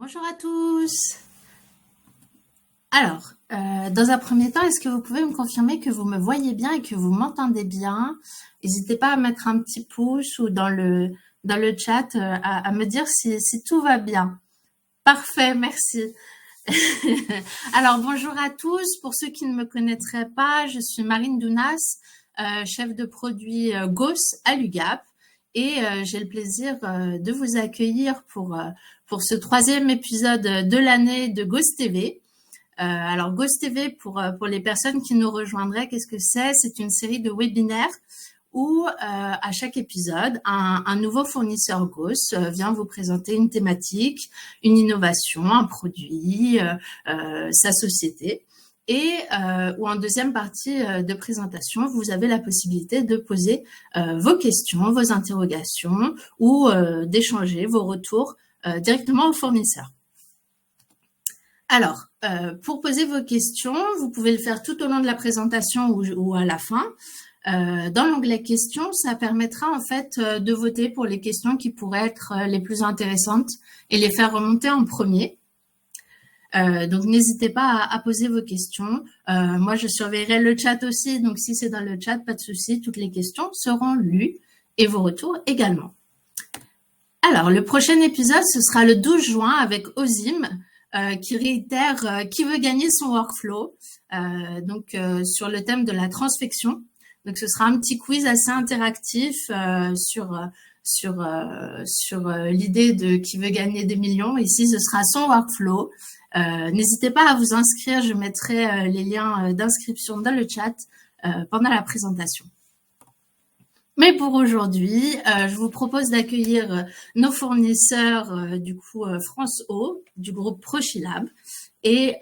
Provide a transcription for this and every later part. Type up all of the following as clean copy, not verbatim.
Bonjour à tous. Alors, dans un premier temps, est-ce que vous pouvez me confirmer que vous me voyez bien et que vous m'entendez bien? N'hésitez pas à mettre un petit pouce ou dans le chat à me dire si tout va bien. Parfait, merci. Alors, bonjour à tous. Pour ceux qui ne me connaîtraient pas, je suis Marine Dounas, chef de produit GOS à l'UGAP. Et j'ai le plaisir de vous accueillir pour ce troisième épisode de l'année de GOS TV. Alors GOS TV, pour les personnes qui nous rejoindraient, qu'est-ce que c'est? C'est une série de webinaires où à chaque épisode, un nouveau fournisseur GOS vient vous présenter une thématique, une innovation, un produit, sa société. Et ou en deuxième partie de présentation, vous avez la possibilité de poser vos questions, vos interrogations ou d'échanger vos retours directement au fournisseur. Alors, pour poser vos questions, vous pouvez le faire tout au long de la présentation ou à la fin. Dans l'onglet questions, ça permettra en fait de voter pour les questions qui pourraient être les plus intéressantes et les faire remonter en premier. Donc, n'hésitez pas à poser vos questions. Moi, je surveillerai le chat aussi. Donc, si c'est dans le chat, pas de souci. Toutes les questions seront lues et vos retours également. Alors, le prochain épisode, ce sera le 12 juin avec Ozim, qui réitère qui veut gagner son workflow, sur le thème de la transfection. Donc, ce sera un petit quiz assez interactif sur l'idée de qui veut gagner des millions. Ici, ce sera son workflow. N'hésitez pas à vous inscrire. Je mettrai les liens d'inscription dans le chat pendant la présentation. Mais pour aujourd'hui, je vous propose d'accueillir nos fournisseurs France O, du groupe Prochilab, et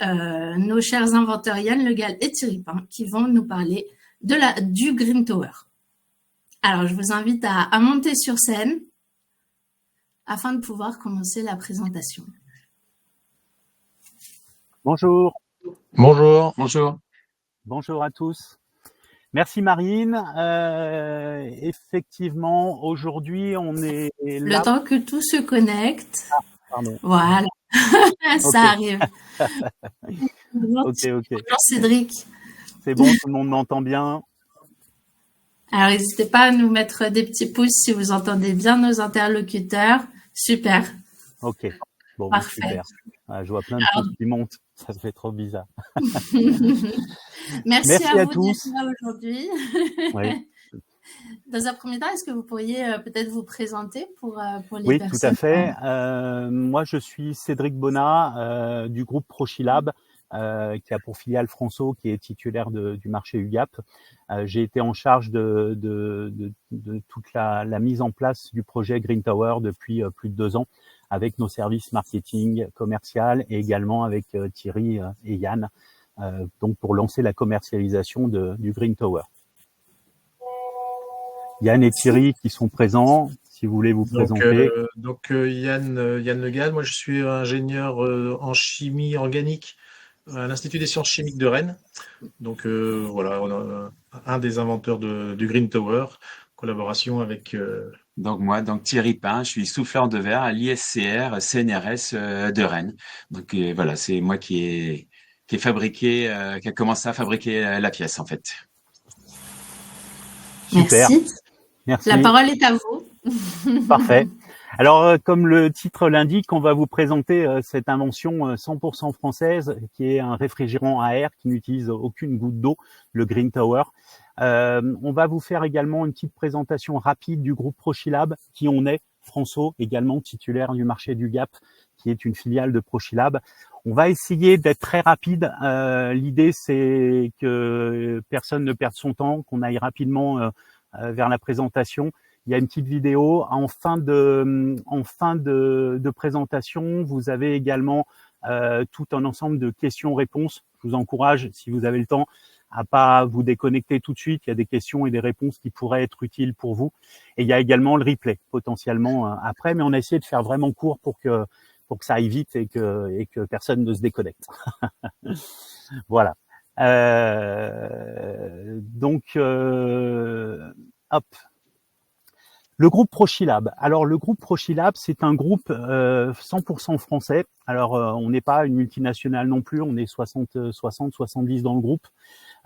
nos chers inventeurs Yann Legal et Thierry Pin qui vont nous parler du Green Tower. Alors, je vous invite à monter sur scène afin de pouvoir commencer la présentation. Bonjour. Bonjour. Bonjour. Bonjour à tous. Merci Marine. Effectivement, aujourd'hui, on est là. Le temps que tout se connecte. Ah, pardon. Voilà. Ça arrive. Ok. Bonjour Cédric. C'est bon, tout le monde m'entend bien. Alors, n'hésitez pas à nous mettre des petits pouces si vous entendez bien nos interlocuteurs. Super. Ok. Bon, parfait. Super. Ah, je vois plein de pouces qui montent. Ça fait trop bizarre. Merci à vous tous. d'être là aujourd'hui. Oui. Dans un premier temps, est-ce que vous pourriez peut-être vous présenter pour les oui, personnes? Oui, tout à fait. Moi, je suis Cédric Bonnat du groupe Prochilab, qui a pour filiale François, qui est titulaire du marché UGAP. J'ai été en charge de toute la mise en place du projet Green Tower depuis plus de 2 ans, avec nos services marketing, commercial et également avec Thierry et Yann, donc pour lancer la commercialisation du Green Tower. Yann et Thierry qui sont présents, si vous voulez vous présenter. Yann Legal, moi je suis ingénieur en chimie organique à l'Institut des sciences chimiques de Rennes. Donc voilà, on a un des inventeurs du Green Tower, collaboration avec... Donc moi, Thierry Pin, je suis souffleur de verre à l'ISCR CNRS de Rennes. Donc voilà, c'est moi qui a commencé à fabriquer la pièce en fait. Super. Merci. La parole est à vous. Parfait. Alors, comme le titre l'indique, on va vous présenter cette invention 100% française qui est un réfrigérant à air qui n'utilise aucune goutte d'eau, le Green Tower. On va vous faire également une petite présentation rapide du groupe Prochilab, qui on est, François, également titulaire du marché du Gap, qui est une filiale de Prochilab. On va essayer d'être très rapide. L'idée, c'est que personne ne perde son temps, qu'on aille rapidement vers la présentation. Il y a une petite vidéo. En fin de présentation, vous avez également tout un ensemble de questions-réponses. Je vous encourage, si vous avez le temps, à pas vous déconnecter tout de suite. Il y a des questions et des réponses qui pourraient être utiles pour vous. Et il y a également le replay, potentiellement après. Mais on a essayé de faire vraiment court pour que ça aille vite et que personne ne se déconnecte. Voilà. Hop. Le groupe Prochilab. Alors le groupe Prochilab, c'est un groupe 100% français. Alors on n'est pas une multinationale non plus, on est 70 dans le groupe.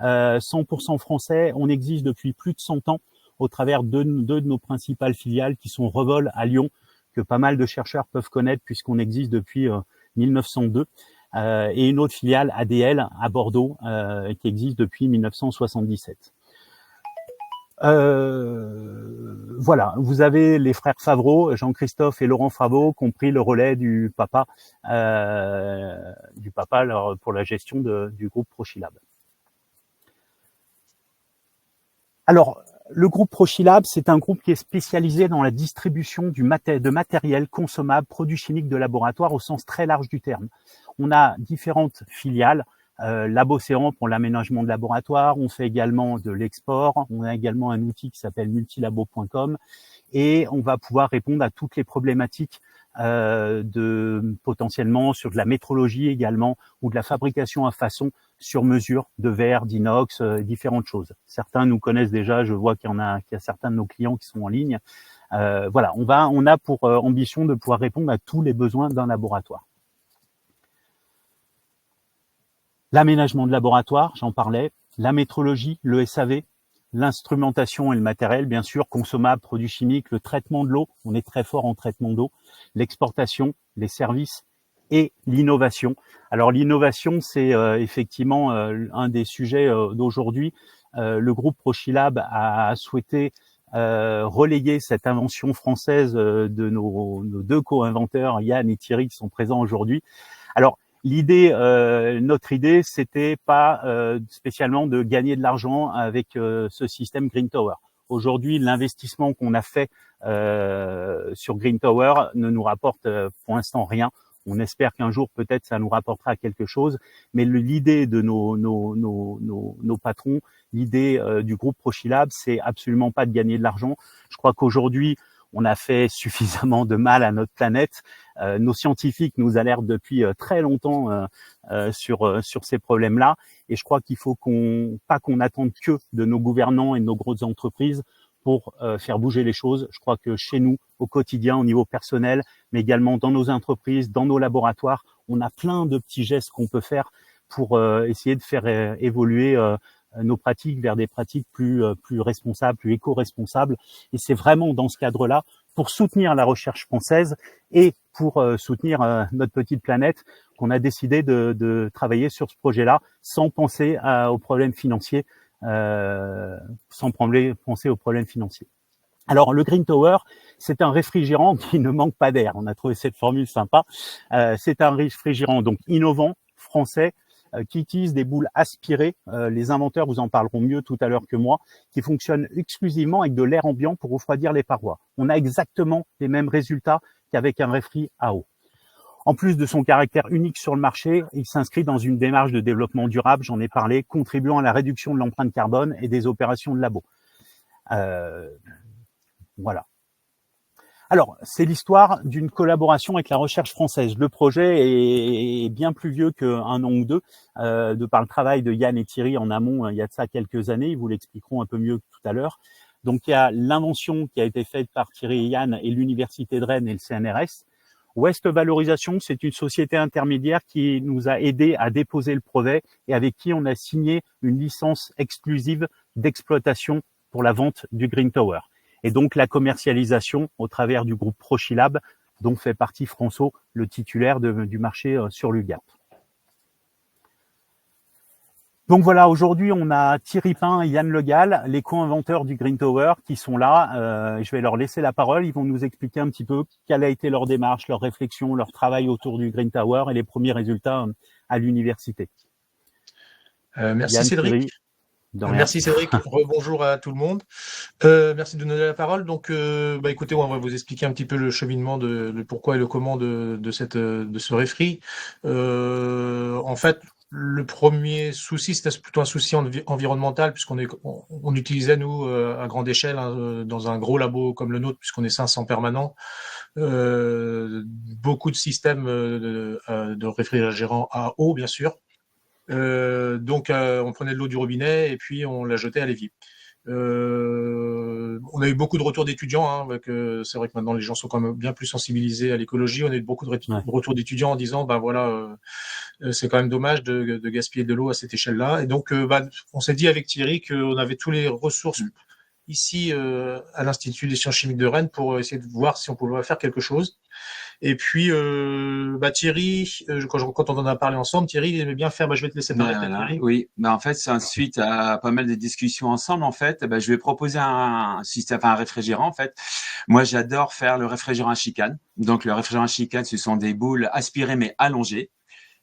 100% français, on existe depuis plus de 100 ans au travers de deux de nos principales filiales qui sont Revol à Lyon, que pas mal de chercheurs peuvent connaître puisqu'on existe depuis 1902, et une autre filiale ADL à Bordeaux qui existe depuis 1977. Voilà, vous avez les frères Favreau, Jean-Christophe et Laurent Favreau, qui ont pris le relais du papa pour la gestion du groupe Prochilab. Alors, le groupe Prochilab, c'est un groupe qui est spécialisé dans la distribution de matériel consommable, produits chimiques de laboratoire au sens très large du terme. On a différentes filiales. Labocéan pour l'aménagement de laboratoire, on fait également de l'export, on a également un outil qui s'appelle multilabo.com et on va pouvoir répondre à toutes les problématiques potentiellement sur de la métrologie également ou de la fabrication à façon sur mesure de verre, d'inox, différentes choses. Certains nous connaissent déjà, je vois qu'il y a certains de nos clients qui sont en ligne. Voilà, on a pour ambition de pouvoir répondre à tous les besoins d'un laboratoire. L'aménagement de laboratoire, j'en parlais, la métrologie, le SAV, l'instrumentation et le matériel, bien sûr, consommables, produits chimiques, le traitement de l'eau, on est très fort en traitement d'eau, l'exportation, les services et l'innovation. Alors l'innovation, c'est effectivement un des sujets d'aujourd'hui. Le groupe Prochilab a souhaité relayer cette invention française de nos deux co-inventeurs, Yann et Thierry, qui sont présents aujourd'hui. Alors, notre idée, c'était pas spécialement de gagner de l'argent avec ce système Green Tower. Aujourd'hui, l'investissement qu'on a fait sur Green Tower ne nous rapporte pour l'instant rien. On espère qu'un jour, peut-être, ça nous rapportera quelque chose. Mais l'idée de nos patrons, l'idée du groupe Prochilab, c'est absolument pas de gagner de l'argent. Je crois qu'aujourd'hui, on a fait suffisamment de mal à notre planète. Nos scientifiques nous alertent depuis très longtemps sur ces problèmes-là. Et je crois qu'il faut qu'on attende que de nos gouvernants et de nos grosses entreprises pour faire bouger les choses. Je crois que chez nous, au quotidien, au niveau personnel, mais également dans nos entreprises, dans nos laboratoires, on a plein de petits gestes qu'on peut faire pour essayer de faire évoluer nos pratiques vers des pratiques plus responsables, plus éco-responsables. Et c'est vraiment dans ce cadre-là, pour soutenir la recherche française et pour soutenir notre petite planète, qu'on a décidé de travailler sur ce projet-là sans penser aux problèmes financiers, penser aux problèmes financiers. Alors, le Green Tower, c'est un réfrigérant qui ne manque pas d'air. On a trouvé cette formule sympa. C'est un réfrigérant donc innovant, français, qui utilise des boules aspirées. Les inventeurs vous en parleront mieux tout à l'heure que moi, qui fonctionnent exclusivement avec de l'air ambiant pour refroidir les parois. On a exactement les mêmes résultats qu'avec un réfri à eau. En plus de son caractère unique sur le marché, il s'inscrit dans une démarche de développement durable, j'en ai parlé, contribuant à la réduction de l'empreinte carbone et des opérations de labo. Voilà. Alors, c'est l'histoire d'une collaboration avec la recherche française. Le projet est bien plus vieux qu'un an ou deux, de par le travail de Yann et Thierry en amont, il y a de ça quelques années, ils vous l'expliqueront un peu mieux tout à l'heure. Donc, il y a l'invention qui a été faite par Thierry et Yann et l'Université de Rennes et le CNRS. West Valorisation, c'est une société intermédiaire qui nous a aidé à déposer le brevet et avec qui on a signé une licence exclusive d'exploitation pour la vente du Green Tower. Et donc la commercialisation au travers du groupe Prochilab, dont fait partie François, le titulaire du marché sur l'UGAP. Donc voilà, aujourd'hui on a Thierry Pin et Yann Legal, les co-inventeurs du Green Tower, qui sont là. Je vais leur laisser la parole, ils vont nous expliquer un petit peu quelle a été leur démarche, leur réflexion, leur travail autour du Green Tower et les premiers résultats à l'université. Merci Yann, Cédric. Thierry. Merci Cédric, bonjour à tout le monde. Merci de nous donner la parole. Donc, écoutez, on va vous expliquer un petit peu le cheminement le pourquoi et le comment de ce réfri. En fait, le premier souci, c'était plutôt un souci environnemental, puisqu'on utilisait, nous, à grande échelle, dans un gros labo comme le nôtre, puisqu'on est 500 permanents, beaucoup de systèmes de réfrigérants à eau, bien sûr. Donc, on prenait de l'eau du robinet et puis on la jetait à l'évier. On a eu beaucoup de retours d'étudiants, hein, c'est vrai que maintenant les gens sont quand même bien plus sensibilisés à l'écologie. On a eu beaucoup de retours d'étudiants en disant, bah voilà, c'est quand même dommage de gaspiller de l'eau à cette échelle-là. Et donc, on s'est dit avec Thierry qu'on avait tous les ressources ici à l'Institut des sciences chimiques de Rennes pour essayer de voir si on pouvait faire quelque chose. Et puis, Thierry, quand on en a parlé ensemble, Thierry, il aimait bien faire. Je vais te laisser parler, Thierry. Oui, en fait, c'est suite à pas mal de discussions ensemble. En fait, je vais proposer un système, un réfrigérant. En fait, moi, j'adore faire le réfrigérant à chicane. Donc, le réfrigérant à chicane, ce sont des boules aspirées mais allongées.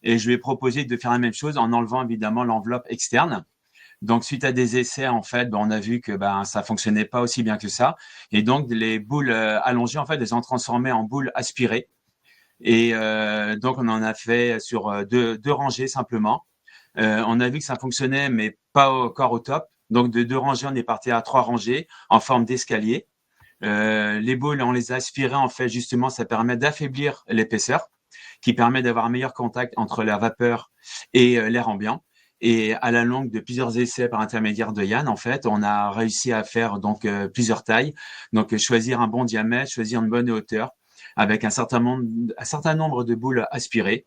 Et je vais proposer de faire la même chose en enlevant évidemment l'enveloppe externe. Donc, suite à des essais, en fait, on a vu que ça fonctionnait pas aussi bien que ça. Et donc, les boules allongées, en fait, elles ont transformé en boules aspirées. Et donc, on en a fait sur deux rangées simplement. On a vu que ça fonctionnait, mais pas encore au top. Donc, de 2 rangées, on est parti à 3 rangées en forme d'escalier. Les boules, on les a aspirées, en fait, justement, ça permet d'affaiblir l'épaisseur, qui permet d'avoir un meilleur contact entre la vapeur et l'air ambiant. Et à la longue de plusieurs essais par intermédiaire de Yann, en fait, on a réussi à faire donc plusieurs tailles. Donc, choisir un bon diamètre, choisir une bonne hauteur, avec un certain nombre de boules aspirées.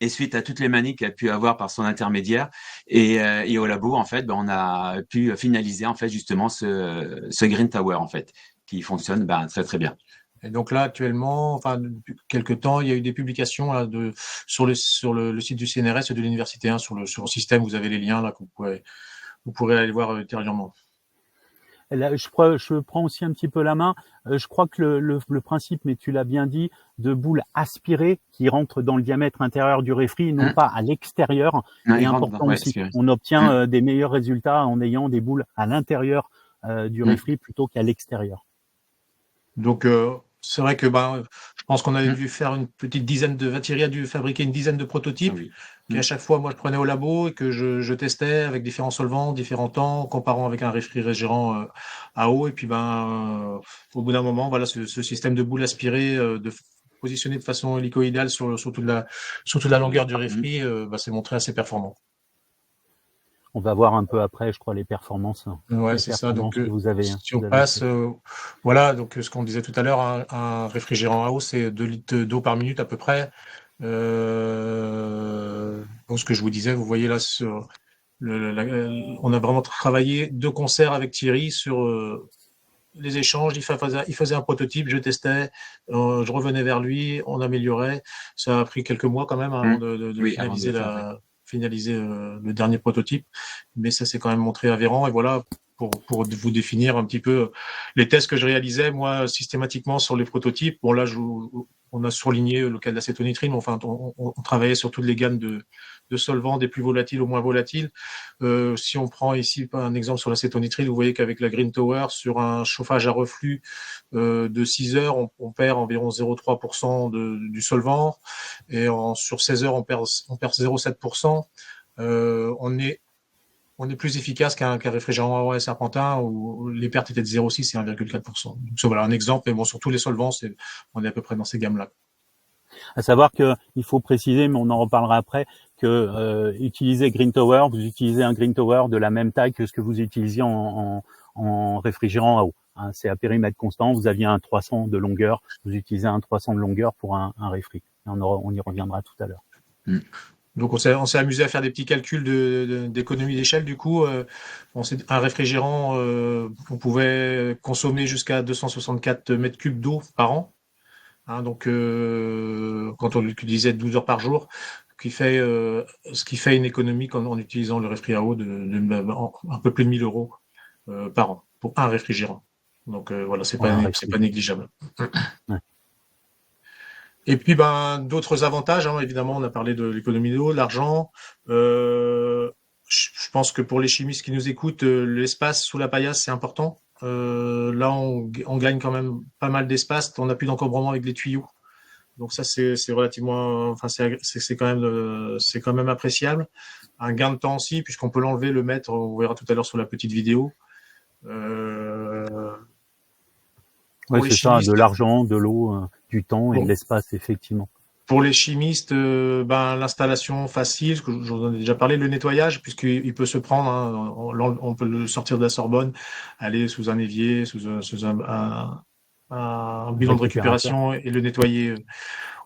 Et suite à toutes les manies qu'il a pu avoir par son intermédiaire et au labo, en fait, on a pu finaliser en fait justement ce Green Tower en fait, qui fonctionne très très bien. Et donc là, actuellement, depuis quelques temps, il y a eu des publications là, sur le site du CNRS et de l'université 1 sur le système. Vous avez les liens là que vous pourrez aller voir ultérieurement. Là, je prends aussi un petit peu la main. Je crois que le principe, mais tu l'as bien dit, de boules aspirées qui rentrent dans le diamètre intérieur du réfri, non pas à l'extérieur, est important aussi. On obtient des meilleurs résultats en ayant des boules à l'intérieur du réfri plutôt qu'à l'extérieur. Donc, c'est vrai que je pense qu'on avait dû faire une petite dizaine Thierry a dû fabriquer une dizaine de prototypes. Oui. À chaque fois, moi, je prenais au labo et que je testais avec différents solvants, différents temps, comparant avec un réfrigérant à eau. Et puis, au bout d'un moment, voilà, ce système de boules aspirées, positionné de façon hélicoïdale sur toute la longueur du réfri, s'est montré assez performant. On va voir un peu après, je crois, les performances. Ouais, c'est ça. Donc, que vous avez. Si on passe, voilà. Donc, ce qu'on disait tout à l'heure, un réfrigérant à eau, c'est 2 litres d'eau par minute à peu près. Donc, ce que je vous disais, vous voyez là, on a vraiment travaillé de concert avec Thierry sur les échanges. Il faisait un prototype, je testais, je revenais vers lui, on améliorait. Ça a pris quelques mois quand même avant de finaliser le dernier prototype, mais ça s'est quand même montré avérant. Et voilà, pour vous définir un petit peu les tests que je réalisais, moi, systématiquement sur les prototypes. Bon, là, on a surligné le cas de l'acétonitrine, enfin, on travaillait sur toutes les gammes de solvants, des plus volatiles aux moins volatiles. Si on prend ici un exemple sur l'acétonitrine, vous voyez qu'avec la Green Tower, sur un chauffage à reflux de 6 heures, on perd environ 0,3% du solvant, et sur 16 heures, on perd 0,7%. On est plus efficace qu'un réfrigérant à eau serpentin où les pertes étaient de 0,6 et 1,4%. Donc ça, voilà un exemple, mais bon, sur tous les solvants, on est à peu près dans ces gammes-là. À savoir que il faut préciser, mais on en reparlera après, que utiliser Green Tower, vous utilisez un Green Tower de la même taille que ce que vous utilisiez en réfrigérant à eau. Hein, c'est à périmètre constant. Vous aviez un 300 de longueur, vous utilisez un 300 de longueur pour un réfri. On y reviendra tout à l'heure. Donc on s'est amusé à faire des petits calculs d'économie d'échelle. Du coup, un réfrigérant, on pouvait consommer jusqu'à 264 mètres cubes d'eau par an. Hein, donc quand on l'utilisait 12 heures par jour, ce qui fait une économie en utilisant le réfrigérant à eau de un peu plus de 1 000 euros par an pour un réfrigérant. Donc voilà, c'est pas négligeable. Ouais. Et puis d'autres avantages, hein, évidemment, on a parlé de l'économie d'eau, de l'argent. Je pense que pour les chimistes qui nous écoutent, l'espace sous la paillasse, c'est important. Là, on gagne quand même pas mal d'espace. On n'a plus d'encombrement avec les tuyaux. Donc ça, c'est relativement, enfin c'est quand même appréciable. Un gain de temps aussi, puisqu'on peut l'enlever, le mettre. On verra tout à l'heure sur la petite vidéo. Oui, c'est ça, de l'argent, de l'eau, du temps et de l'espace, effectivement. Pour les chimistes, l'installation facile, que je vous en ai déjà parlé, le nettoyage, puisqu'il peut se prendre, hein, on peut le sortir de la Sorbonne, aller sous un évier, sous un bidon de récupération et le nettoyer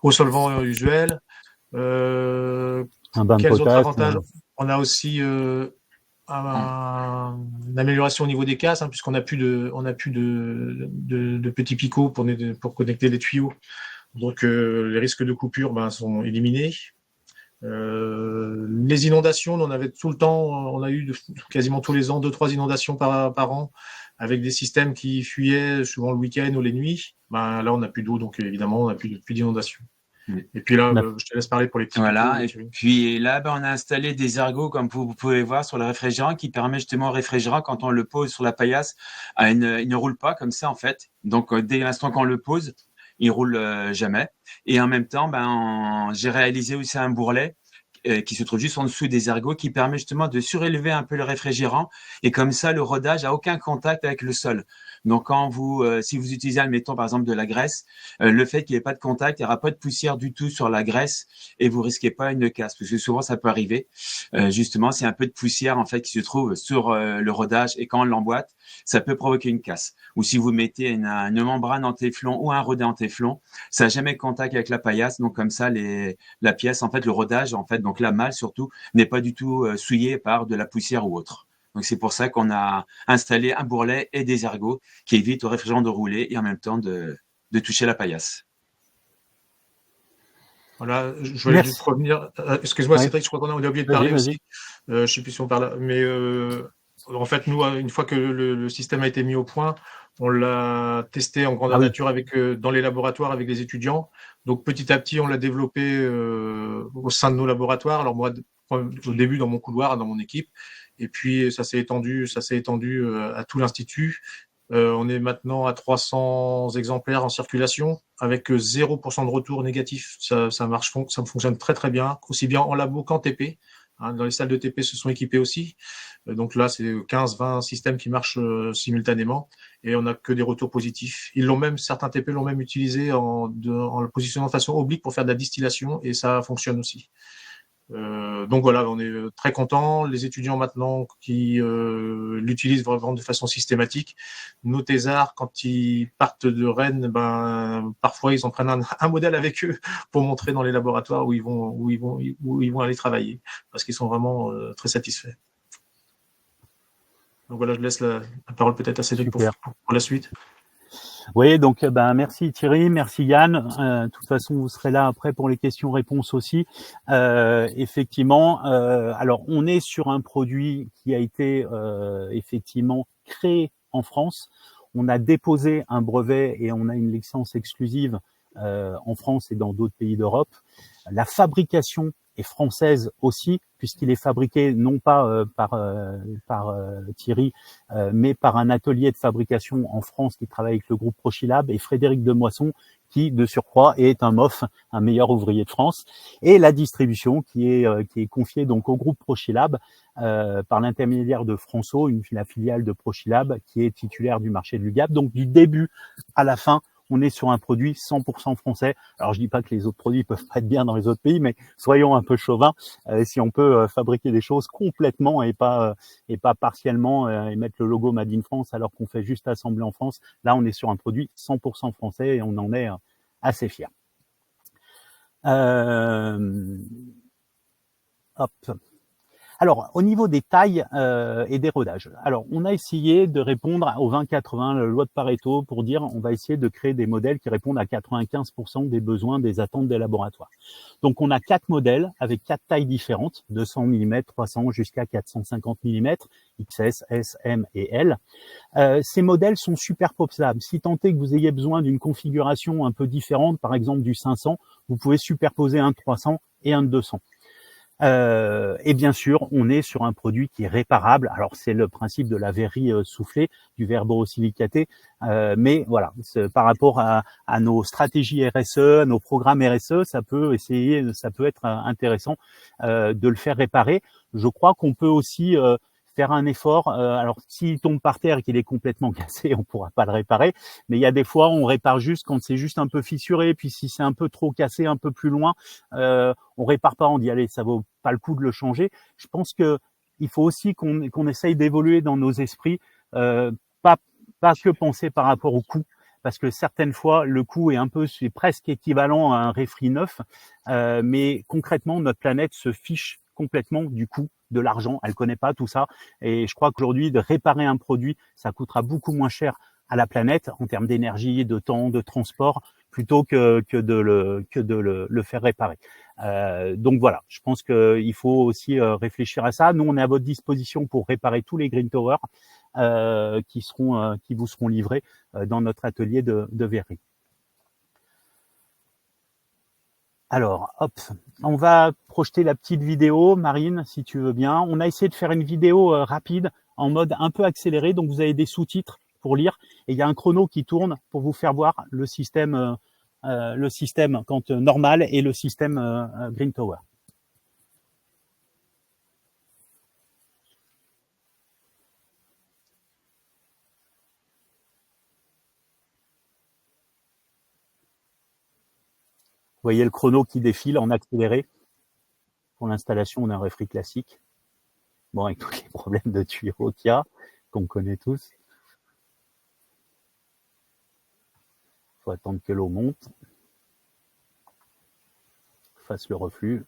au solvant usuel. Un bain de Quels autres potasse, avantages? On a aussi une amélioration au niveau des casses, hein, puisqu'on n'a plus de petits picots pour connecter les tuyaux. Donc les risques de coupure sont éliminés. Les inondations, on avait tout le temps, on a eu quasiment tous les ans 2-3 inondations par an, avec des systèmes qui fuyaient souvent le week-end ou les nuits. Là, on n'a plus d'eau, donc évidemment, on n'a plus d'inondation. Et puis là, je te laisse parler pour les petits Voilà, picots, et puis là, on a installé des ergots, comme vous pouvez voir sur le réfrigérant, qui permet justement au réfrigérant, quand on le pose sur la paillasse, il ne roule pas comme ça en fait. Donc dès l'instant qu'on le pose, il roule jamais. Et en même temps, j'ai réalisé aussi un bourrelet qui se trouve juste en dessous des ergots, qui permet justement de surélever un peu le réfrigérant, et comme ça, le rodage a aucun contact avec le sol. Donc, quand si vous utilisez, admettons, par exemple, de la graisse, le fait qu'il n'y ait pas de contact, il n'y aura pas de poussière du tout sur la graisse, et vous risquez pas une casse, parce que souvent, ça peut arriver. Justement, c'est un peu de poussière, en fait, qui se trouve sur le rodage, et quand on l'emboîte, ça peut provoquer une casse. Ou si vous mettez une membrane en téflon ou un rodet en téflon, ça n'a jamais contact avec la paillasse, donc comme ça, la pièce, en fait, le rodage, en fait, donc la malle surtout, n'est pas du tout souillée par de la poussière ou autre. Donc c'est pour ça qu'on a installé un bourrelet et des ergots qui évitent au réfrigérant de rouler et en même temps de toucher la paillasse. Voilà, je voulais juste revenir. Excuse-moi, Cédric, je crois qu'on a oublié de parler aussi. Je sais plus si on parle, mais en fait, nous, une fois que le système a été mis au point, on l'a testé en grandeur nature dans les laboratoires avec les étudiants. Donc petit à petit, on l'a développé au sein de nos laboratoires. Alors moi, au début dans mon couloir, dans mon équipe, et puis ça s'est étendu à tout l'institut. On est maintenant à 300 exemplaires en circulation avec 0% de retour négatif. Ça fonctionne très très bien, aussi bien en labo qu'en TP. Dans les salles de TP se sont équipées aussi. Donc là, c'est 15-20 systèmes qui marchent simultanément et on n'a que des retours positifs. Certains TP l'ont même utilisé en le positionnant de façon oblique pour faire de la distillation et ça fonctionne aussi. Donc voilà, on est très contents. Les étudiants maintenant qui l'utilisent vraiment de façon systématique. Nos thésards, quand ils partent de Rennes, parfois ils en prennent un modèle avec eux pour montrer dans les laboratoires où ils vont aller travailler, parce qu'ils sont vraiment très satisfaits. Donc voilà, je laisse la parole peut-être à Cédric pour la suite. Oui, donc merci Thierry, merci Yann. De toute façon, vous serez là après pour les questions-réponses aussi. Effectivement, alors on est sur un produit qui a été effectivement créé en France. On a déposé un brevet et on a une licence exclusive en France et dans d'autres pays d'Europe. La fabrication est française aussi, puisqu'il est fabriqué non pas par Thierry, mais par un atelier de fabrication en France qui travaille avec le groupe Prochilab, et Frédéric Demoisson, qui de surcroît est un MOF, un meilleur ouvrier de France, et la distribution qui est confiée donc au groupe Prochilab par l'intermédiaire de François, la filiale de Prochilab qui est titulaire du marché de l'UGAP. Donc du début à la fin, on est sur un produit 100% français. Alors je dis pas que les autres produits peuvent pas être bien dans les autres pays, mais soyons un peu chauvins. Si on peut fabriquer des choses complètement et pas partiellement et mettre le logo Made in France alors qu'on fait juste assembler en France, là on est sur un produit 100% français et on en est assez fiers. Alors, au niveau des tailles et des rodages, alors on a essayé de répondre aux 20-80, la loi de Pareto, pour dire on va essayer de créer des modèles qui répondent à 95% des besoins, des attentes des laboratoires. Donc on a 4 modèles avec 4 tailles différentes, 200 mm, 300 jusqu'à 450 mm, XS, S, M et L. Ces modèles sont superposables. Si tant est que vous ayez besoin d'une configuration un peu différente, par exemple du 500, vous pouvez superposer un de 300 et un de 200. Et bien sûr, on est sur un produit qui est réparable. Alors, c'est le principe de la verrerie soufflée, du verre borosilicaté. Mais voilà, par rapport à nos stratégies RSE, à nos programmes RSE, ça peut être intéressant de le faire réparer. Je crois qu'on peut aussi faire un effort. Alors, s'il tombe par terre et qu'il est complètement cassé, on pourra pas le réparer. Mais il y a des fois, on répare juste quand c'est juste un peu fissuré. Puis si c'est un peu trop cassé, un peu plus loin, on répare pas. On dit allez, ça vaut pas le coup de le changer. Je pense que il faut aussi qu'on essaye d'évoluer dans nos esprits, pas que penser par rapport au coût. Parce que certaines fois, le coût c'est presque équivalent à un réfri neuf, mais concrètement, notre planète se fiche complètement du coût de l'argent. Elle connaît pas tout ça, et je crois qu'aujourd'hui, de réparer un produit, ça coûtera beaucoup moins cher à la planète en termes d'énergie, de temps, de transport, plutôt que de le faire réparer. Donc voilà, je pense qu'il faut aussi réfléchir à ça. Nous, on est à votre disposition pour réparer tous les Green Towers qui vous seront livrés dans notre atelier de verrerie. Alors, hop, on va projeter la petite vidéo, Marine, si tu veux bien. On a essayé de faire une vidéo rapide, en mode un peu accéléré, donc vous avez des sous-titres pour lire, et il y a un chrono qui tourne pour vous faire voir le système quand normal et le système Green Tower. Vous voyez le chrono qui défile en accéléré. Pour l'installation, on a un réfri classique. Bon, avec tous les problèmes de tuyaux qu'il y a, qu'on connaît tous. Il faut attendre que l'eau monte, fasse le reflux.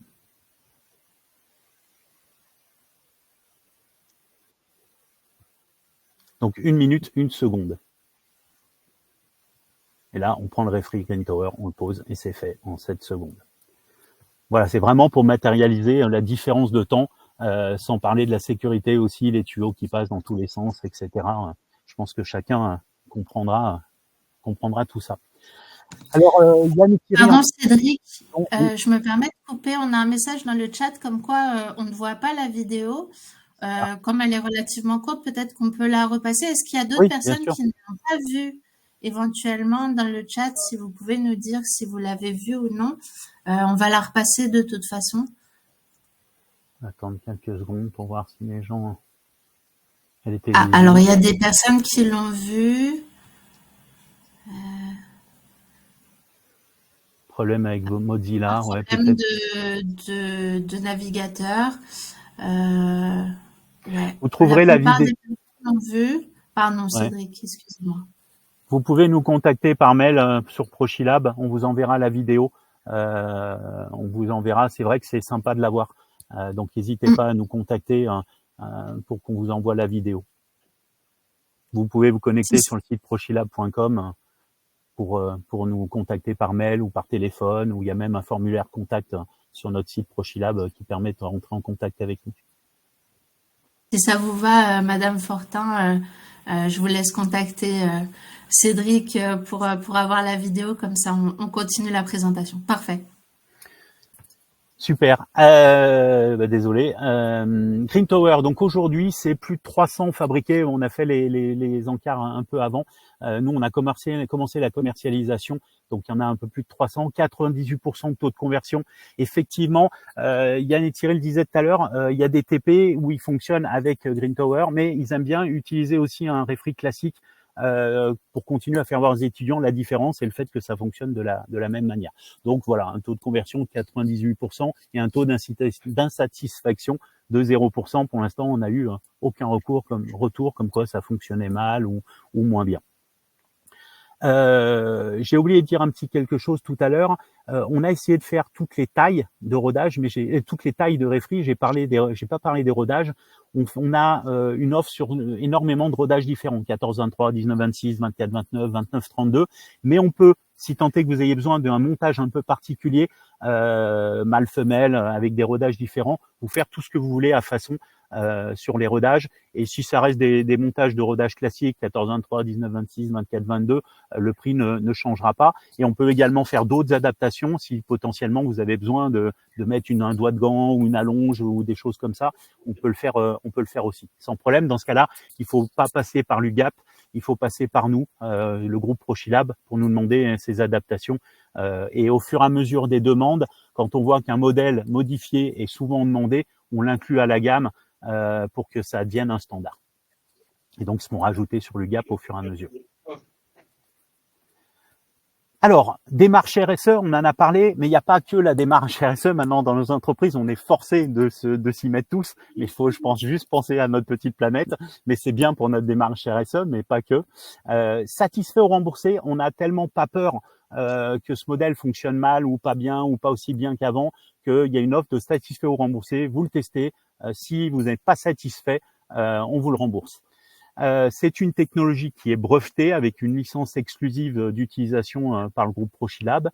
Donc 1 minute, 1 seconde. Et là, on prend le réfri Green Tower, on le pose et c'est fait en 7 secondes. Voilà, c'est vraiment pour matérialiser la différence de temps, sans parler de la sécurité aussi, les tuyaux qui passent dans tous les sens, etc. Je pense que chacun comprendra tout ça. Alors, Yann Pardon Cédric, je me permets de couper, on a un message dans le chat comme quoi on ne voit pas la vidéo. Comme elle est relativement courte, peut-être qu'on peut la repasser. Est-ce qu'il y a d'autres personnes qui ne l'ont pas vue éventuellement dans le chat? Si vous pouvez nous dire si vous l'avez vue ou non, on va la repasser de toute façon. Attendre quelques secondes pour voir si les gens... alors il y a des personnes qui l'ont vue. Problème avec Mozilla. Problème de navigateur. Ouais. Vous trouverez la vidéo. Pardon, Cédric, excuse-moi. Vous pouvez nous contacter par mail sur Prochilab. On vous enverra la vidéo. On vous enverra. C'est vrai que c'est sympa de la voir. Donc, n'hésitez pas à nous contacter pour qu'on vous envoie la vidéo. Vous pouvez vous connecter sur le site prochilab.com pour nous contacter par mail ou par téléphone, ou il y a même un formulaire contact sur notre site Prochilab qui permet de rentrer en contact avec nous. Si ça vous va, Madame Fortin, je vous laisse contacter Cédric pour avoir la vidéo, comme ça on continue la présentation. Parfait. Super. Désolé. Green Tower. Donc aujourd'hui, c'est plus de 300 fabriqués. On a fait les encarts un peu avant. Nous, on a commencé la commercialisation. Donc il y en a un peu plus de 300, 98% de taux de conversion. Effectivement, Yann et Thierry le disaient tout à l'heure, il y a des TP où ils fonctionnent avec Green Tower, mais ils aiment bien utiliser aussi un réfri classique pour continuer à faire voir aux étudiants la différence et le fait que ça fonctionne de la même manière. Donc voilà, un taux de conversion de 98% et un taux d'insatisfaction de 0%. Pour l'instant, on n'a eu aucun retour comme quoi ça fonctionnait mal ou moins bien. J'ai oublié de dire un petit quelque chose tout à l'heure. On a essayé de faire toutes les tailles de rodage, mais toutes les tailles de réfri. J'ai pas parlé des rodages. On a une offre sur énormément de rodages différents, 14-23, 19-26, 24-29, 29-32. Mais on peut, si tant est que vous ayez besoin d'un montage un peu particulier, mâle-femelle, avec des rodages différents, vous faire tout ce que vous voulez à façon sur les rodages. Et si ça reste des montages de rodage classiques, 14-23, 19-26, 24-22, le prix ne changera pas. Et on peut également faire d'autres adaptations si potentiellement vous avez besoin de mettre un doigt de gant ou une allonge ou des choses comme ça. On peut le faire aussi sans problème. Dans ce cas-là, il faut pas passer par l'UGAP, il faut passer par nous, le groupe Prochilab, pour nous demander ces adaptations. Et au fur et à mesure des demandes, quand on voit qu'un modèle modifié est souvent demandé, on l'inclut à la gamme pour que ça devienne un standard. Et donc, seront rajoutés sur l'UGAP au fur et à mesure. Alors, démarche RSE, on en a parlé, mais il n'y a pas que la démarche RSE. Maintenant, dans nos entreprises, on est forcé de s'y mettre tous. Mais il faut, je pense, juste penser à notre petite planète. Mais c'est bien pour notre démarche RSE, mais pas que. Satisfait ou remboursé, on n'a tellement pas peur que ce modèle fonctionne mal ou pas bien ou pas aussi bien qu'avant, qu'il y a une offre de satisfait ou remboursé. Vous le testez. Si vous n'êtes pas satisfait, on vous le rembourse. C'est une technologie qui est brevetée avec une licence exclusive d'utilisation par le groupe Prochilab.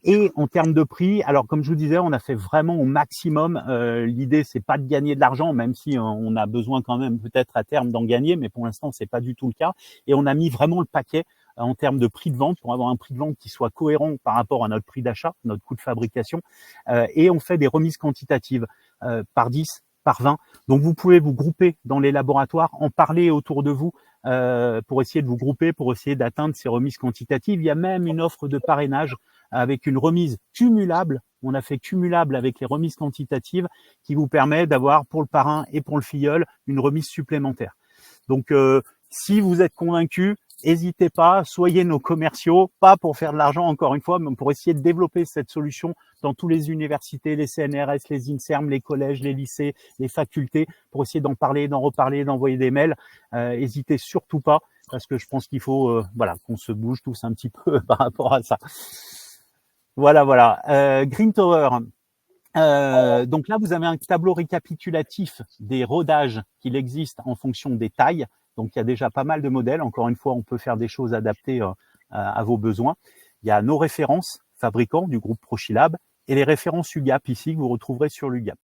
Et en termes de prix, alors comme je vous disais, on a fait vraiment au maximum. L'idée, c'est pas de gagner de l'argent, même si on a besoin quand même peut-être à terme d'en gagner, mais pour l'instant, c'est pas du tout le cas. Et on a mis vraiment le paquet en termes de prix de vente pour avoir un prix de vente qui soit cohérent par rapport à notre prix d'achat, notre coût de fabrication. Et on fait des remises quantitatives par 10, par 20. Donc, vous pouvez vous grouper dans les laboratoires, en parler autour de vous pour essayer de vous grouper, pour essayer d'atteindre ces remises quantitatives. Il y a même une offre de parrainage avec une remise cumulable. On a fait cumulable avec les remises quantitatives qui vous permet d'avoir pour le parrain et pour le filleul une remise supplémentaire. Donc, si vous êtes convaincu, n'hésitez pas, soyez nos commerciaux, pas pour faire de l'argent encore une fois, mais pour essayer de développer cette solution dans toutes les universités, les CNRS, les INSERM, les collèges, les lycées, les facultés, pour essayer d'en parler, d'en reparler, d'envoyer des mails. N'hésitez surtout pas, parce que je pense qu'il faut voilà, qu'on se bouge tous un petit peu par rapport à ça. Voilà. Green Tower. Donc là, vous avez un tableau récapitulatif des rodages qu'il existe en fonction des tailles. Donc, il y a déjà pas mal de modèles. Encore une fois, on peut faire des choses adaptées à vos besoins. Il y a nos références fabricants du groupe Prochilab et les références UGAP ici que vous retrouverez sur l'UGAP.